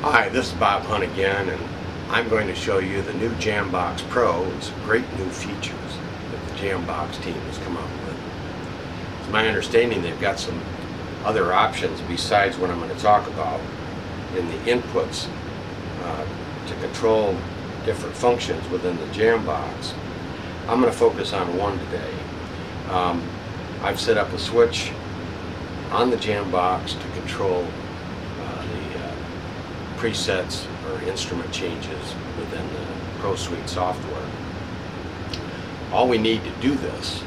Hi, this is Bob Hunt again, and I'm going to show you the new Jamboxx Pro and some great new features that the Jamboxx team has come up with. It's my understanding they've got some other options besides what I'm going to talk about in the inputs to control different functions within the Jamboxx. I'm going to focus on one today. I've set up a switch on the Jamboxx to control presets or instrument changes within the Pro Suite software. All we need to do this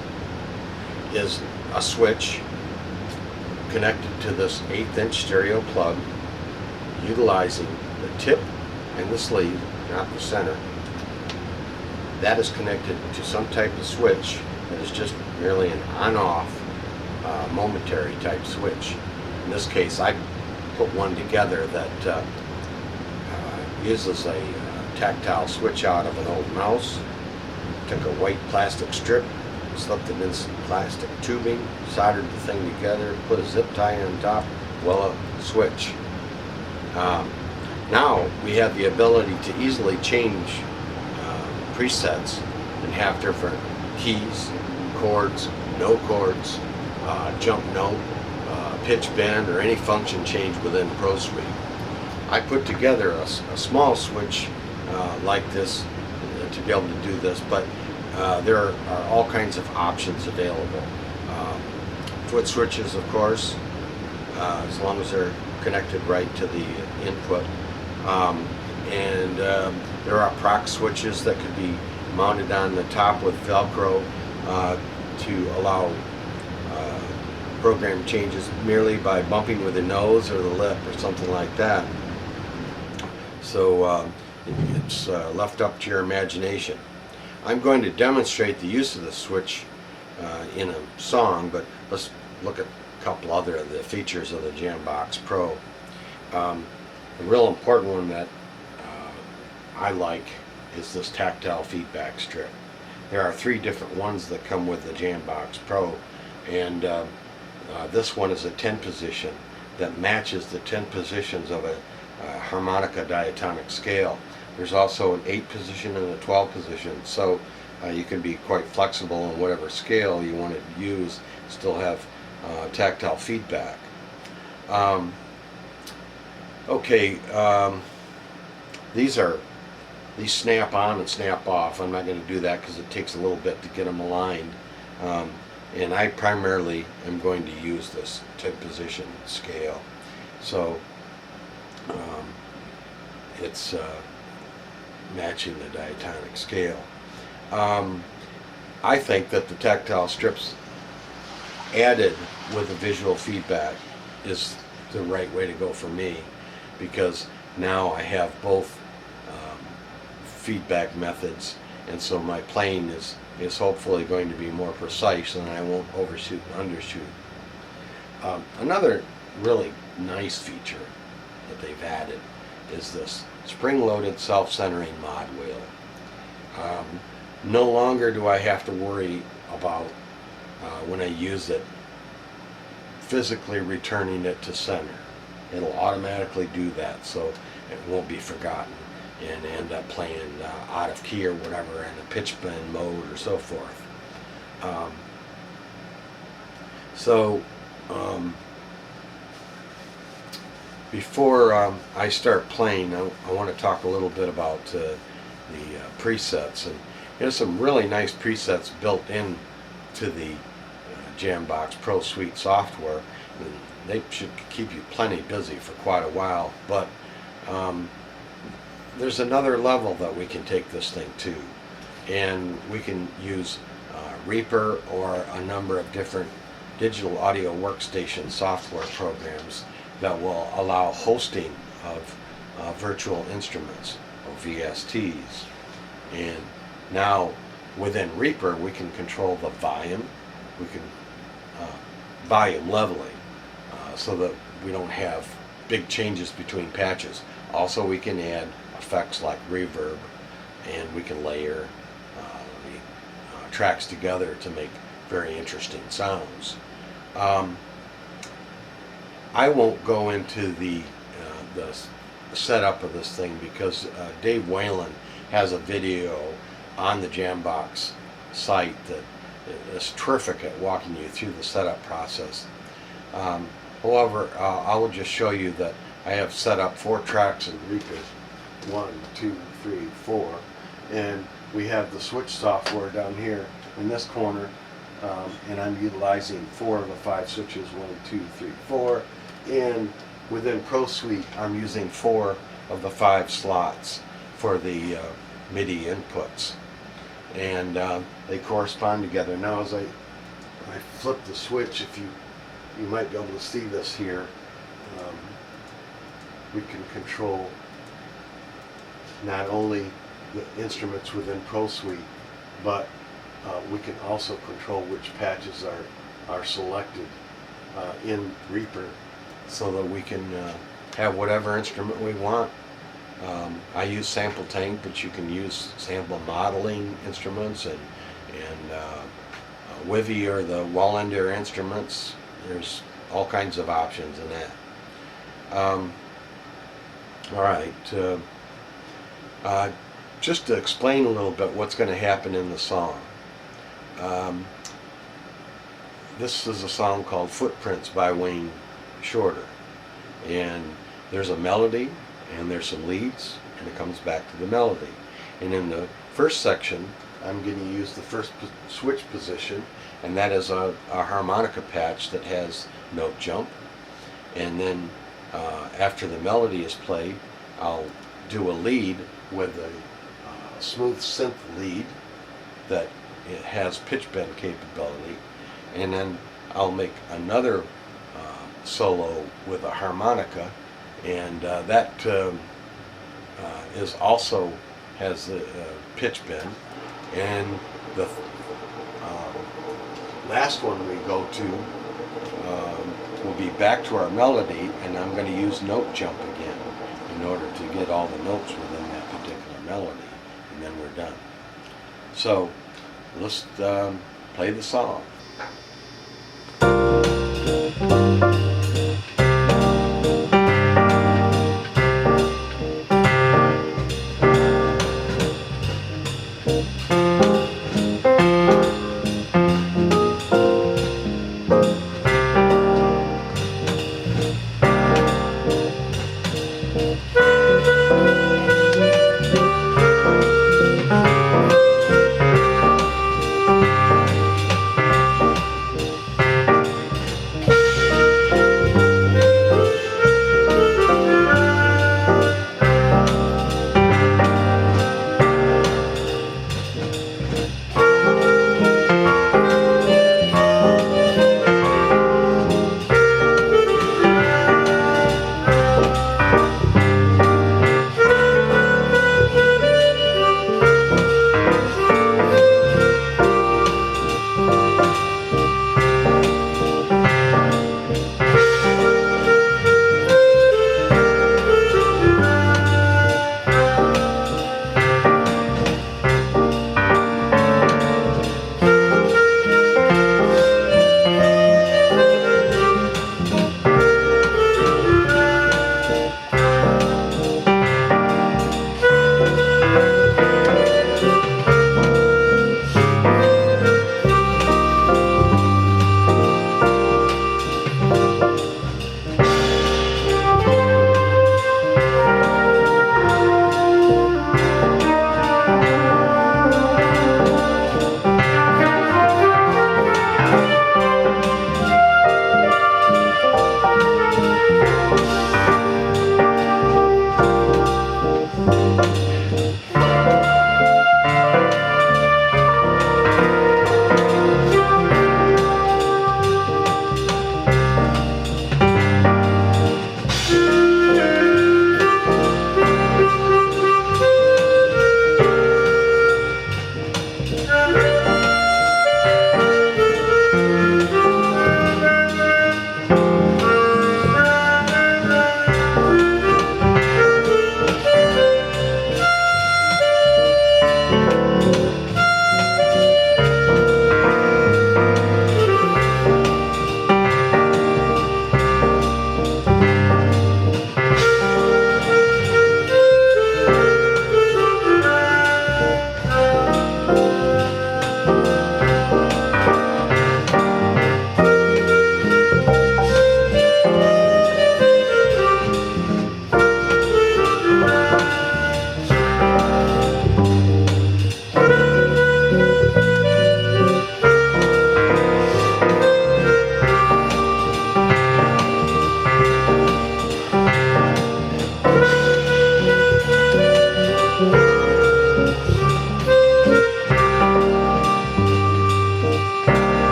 is a switch connected to this 1/8" stereo plug, utilizing the tip and the sleeve, not the center. That is connected to some type of switch that is just merely an on-off momentary type switch. In this case, I put one together that uses a tactile switch out of an old mouse. Took a white plastic strip, slipped it in some plastic tubing, soldered the thing together, put a zip tie on top, voila, switch. Now we have the ability to easily change presets and have different keys, chords, no chords, jump note, pitch bend, or any function change within Pro Suite. I put together a small switch like this to be able to do this, but there are all kinds of options available. Foot switches, of course, as long as they're connected right to the input. And there are prox switches that could be mounted on the top with Velcro to allow program changes merely by bumping with the nose or the lip or something like that. So it's left up to your imagination. I'm going to demonstrate the use of the switch in a song, but let's look at a couple other of the features of the Jamboxx Pro. A real important one that I like is this tactile feedback strip. There are 3 different ones that come with the Jamboxx Pro, and this one is a 10 position that matches the 10 positions of a harmonica diatonic scale. There's also an 8 position and a 12 position, so you can be quite flexible on whatever scale you want to use, still have tactile feedback. These snap on and snap off. I'm not going to do that because it takes a little bit to get them aligned, and I primarily am going to use this 10 position scale. So it's matching the diatonic scale. I think that the tactile strips added with the visual feedback is the right way to go for me, because now I have both feedback methods, and so my playing is hopefully going to be more precise, and I won't overshoot and undershoot. Another really nice feature that they've added is this spring-loaded self-centering mod wheel. No longer do I have to worry about when I use it physically returning it to center. It'll automatically do that, so it won't be forgotten and end up playing out of key or whatever in a pitch bend mode or so forth. Before I start playing, I want to talk a little bit about the presets. And there's some really nice presets built in to the Jamboxx Pro Suite software. And they should keep you plenty busy for quite a while. But there's another level that we can take this thing to. And we can use Reaper or a number of different digital audio workstation software programs that will allow hosting of virtual instruments, or VSTs. And now within Reaper we can control the volume, we can volume leveling, so that we don't have big changes between patches. Also we can add effects like reverb, and we can layer the tracks together to make very interesting sounds. I won't go into the setup of this thing because Dave Whalen has a video on the Jamboxx site that is terrific at walking you through the setup process. However, I will just show you that I have set up 4 tracks in Reaper. 1, 2, 3, 4, and we have the switch software down here in this corner, and I'm utilizing 4 of the 5 switches, 1, 2, 3, 4, and within Pro Suite I'm using 4 of the 5 slots for the MIDI inputs, and they correspond together. Now as I flip the switch, if you might be able to see this here, we can control not only the instruments within Pro Suite, but we can also control which patches are selected in Reaper, so that we can have whatever instrument we want. I use sample tank, but you can use sample modeling instruments and Wivy or the Wallander instruments. There's all kinds of options in that. All right. Just to explain a little bit what's going to happen in the song. This is a song called Footprints by Wayne Shorter, and there's a melody and there's some leads, and it comes back to the melody. And in the first section I'm going to use the first switch position, and that is a harmonica patch that has note jump, and then after the melody is played, I'll do a lead with a smooth synth lead that it has pitch bend capability, and then I'll make another solo with a harmonica, and that is also has the pitch bend, and the last one we go to will be back to our melody, and I'm going to use note jump again in order to get all the notes within that particular melody, and then we're done. So let's play the song.